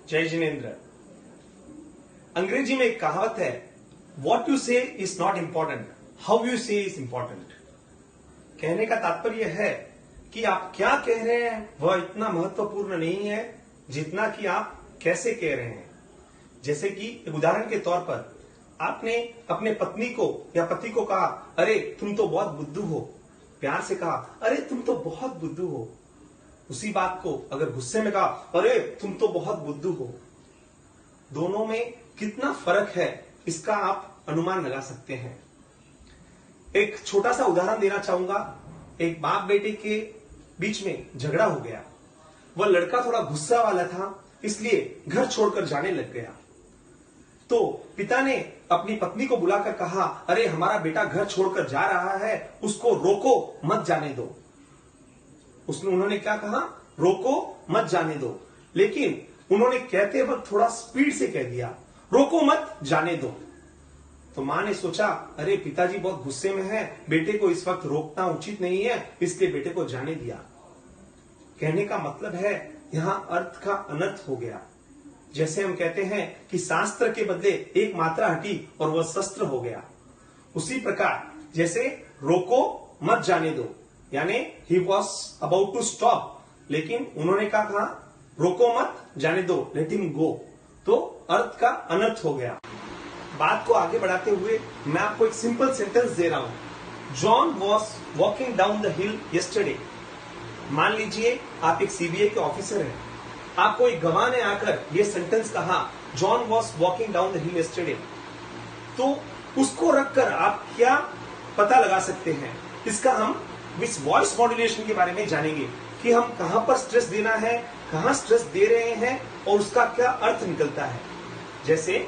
जय जिनेन्द्र। अंग्रेजी में एक कहावत है, वॉट यू से is not important, how you से इज इंपॉर्टेंट। कहने का तात्पर्य है कि आप क्या कह रहे हैं वह इतना महत्वपूर्ण नहीं है जितना कि आप कैसे कह रहे हैं। जैसे कि एक उदाहरण के तौर पर आपने अपने पत्नी को या पति को कहा, अरे तुम तो बहुत बुद्धू हो। प्यार से कहा, अरे तुम तो बहुत बुद्धू हो। उसी बात को अगर गुस्से में कहा, अरे तुम तो बहुत बुद्धू हो, दोनों में कितना फर्क है इसका आप अनुमान लगा सकते हैं। एक छोटा सा उदाहरण देना चाहूंगा। एक बाप बेटे के बीच में झगड़ा हो गया। वह लड़का थोड़ा गुस्सा वाला था, इसलिए घर छोड़कर जाने लग गया। तो पिता ने अपनी पत्नी को बुलाकर कहा, अरे हमारा बेटा घर छोड़कर जा रहा है, उसको रोको, मत जाने दो। उन्होंने क्या कहा, रोको मत जाने दो। लेकिन उन्होंने कहते वक्त थोड़ा स्पीड से कह दिया, रोको मत जाने दो। तो मां ने सोचा, अरे पिताजी बहुत गुस्से में है, बेटे को इस वक्त रोकना उचित नहीं है, इसलिए बेटे को जाने दिया। कहने का मतलब है यहां अर्थ का अनर्थ हो गया। जैसे हम कहते हैं कि शास्त्र के बदले एक मात्रा हटी और वह शस्त्र हो गया। उसी प्रकार जैसे रोको मत जाने दो, यानी he was about to stop, लेकिन उन्होंने क्या कहा, रोको मत जाने दो, लेट हिम गो। तो अर्थ का अनर्थ हो गया। बात को आगे बढ़ाते हुए मैं आपको एक सिंपल सेंटेंस दे रहा हूं। John was walking down the hill yesterday. मान लीजिए आप एक सीबीआई के ऑफिसर हैं, आपको एक गवाह ने आकर यह सेंटेंस कहा, John was walking down the hill yesterday. तो उसको रखकर आप क्या पता लगा सकते हैं, इसका हम इस वॉइस मॉड्यूलेशन के बारे में जानेंगे कि हम कहां पर स्ट्रेस देना है, कहां स्ट्रेस दे रहे हैं और उसका क्या अर्थ निकलता है। जैसे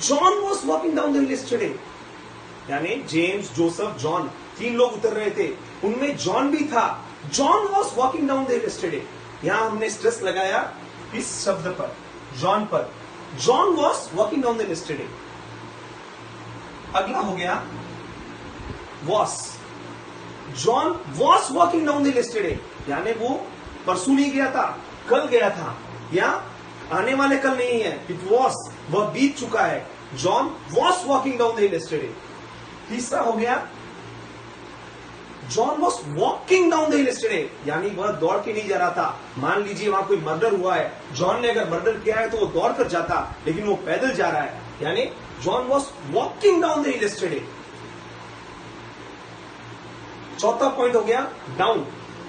John was walking down the hill yesterday, यानी जेम्स, जोसेफ, जॉन, तीन लोग उतर रहे थे, उनमें जॉन भी था। John was walking down the hill yesterday, यहां हमने स्ट्रेस लगाया इस शब्द पर, जॉन पर। John was walking down the hill yesterday. अगला हो गया was. John was walking down the hill yesterday, यानी वो परसों नहीं गया था, कल गया था, या आने वाले कल नहीं है, इट वॉज, वह बीत चुका है। John was walking down the hill yesterday. तीसरा हो गया John was walking down the hill yesterday, यानी वह दौड़ के नहीं जा रहा था। मान लीजिए वहां कोई मर्डर हुआ है, जॉन ने अगर मर्डर किया है तो वो दौड़ कर जाता, लेकिन वो पैदल जा रहा है, यानी John was walking down the hill yesterday. चौथा पॉइंट हो गया down.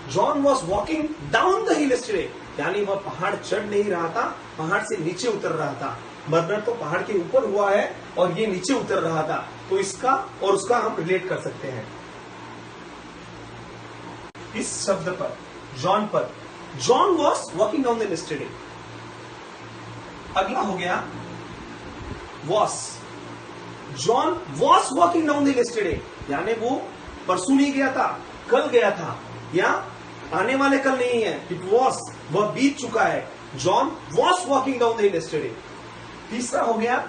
John was walking down the hill yesterday, यानी वह पहाड़ चढ़ नहीं रहा था, पहाड़ से नीचे उतर रहा था। मर्डर तो पहाड़ के ऊपर हुआ है और ये नीचे उतर रहा था, तो इसका और उसका हम रिलेट कर सकते हैं इस शब्द पर, जॉन पर। John was walking down the hill yesterday. अगला हो गया was. John was walking down the hill yesterday, यानी वो परसों नहीं गया था, कल गया था, या आने वाले कल नहीं है, इट वॉज, वह बीत चुका है। John was walking down the hill yesterday. तीसरा हो गया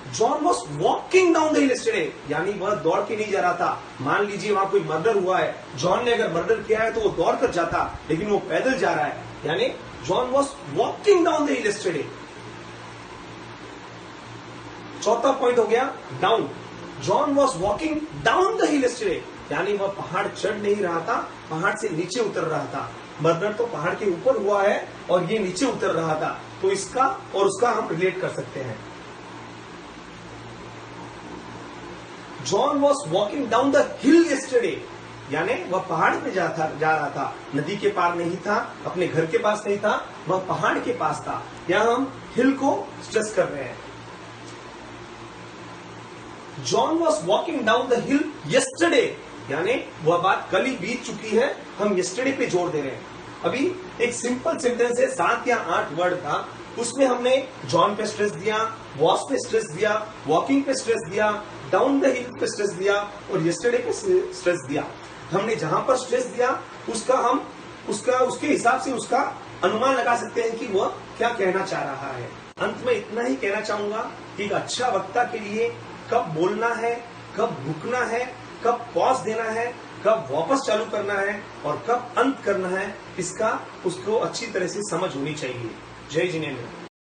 John was walking down the hill yesterday, यानी वह दौड़ के नहीं जा रहा था। मान लीजिए वहां कोई मर्डर हुआ है, जॉन ने अगर मर्डर किया है तो वो दौड़ कर जाता, लेकिन वो पैदल जा रहा है, यानी John was walking down the hill yesterday. चौथा पॉइंट हो गया down. John was walking down the hill yesterday, यानी वह पहाड़ चढ़ नहीं रहा था, पहाड़ से नीचे उतर रहा था। मर्डर तो पहाड़ के ऊपर हुआ है और ये नीचे उतर रहा था, तो इसका और उसका हम रिलेट कर सकते हैं। John was walking down the hill yesterday, यानी वह पहाड़ पे जा रहा था, नदी के पार नहीं था, अपने घर के पास नहीं था, वह पहाड़ के पास था। यहां हम हिल को स्ट्रेस कर रहे हैं। John was walking down the hill yesterday, यानी वह बात कल ही बीत चुकी है, हम यस्टरडे पे जोर दे रहे हैं। अभी एक सिंपल सेंटेंस है, 7 या 8 वर्ड था, उसमें हमने जॉन पे स्ट्रेस दिया, वॉस पे स्ट्रेस दिया, वॉकिंग पे स्ट्रेस दिया, डाउन द हिल पे स्ट्रेस दिया और यस्टरडे पे स्ट्रेस दिया। हमने जहां पर स्ट्रेस दिया उसके हिसाब से उसका अनुमान लगा सकते हैं कि वह क्या कहना चाह रहा है। अंत में इतना ही कहना चाहूंगा कि एक अच्छा वक्ता के लिए कब बोलना है, कब रुकना है, कब पॉज देना है, कब वापस चालू करना है और कब अंत करना है, इसका उसको अच्छी तरह से समझ होनी चाहिए। जय जिनेंद्र।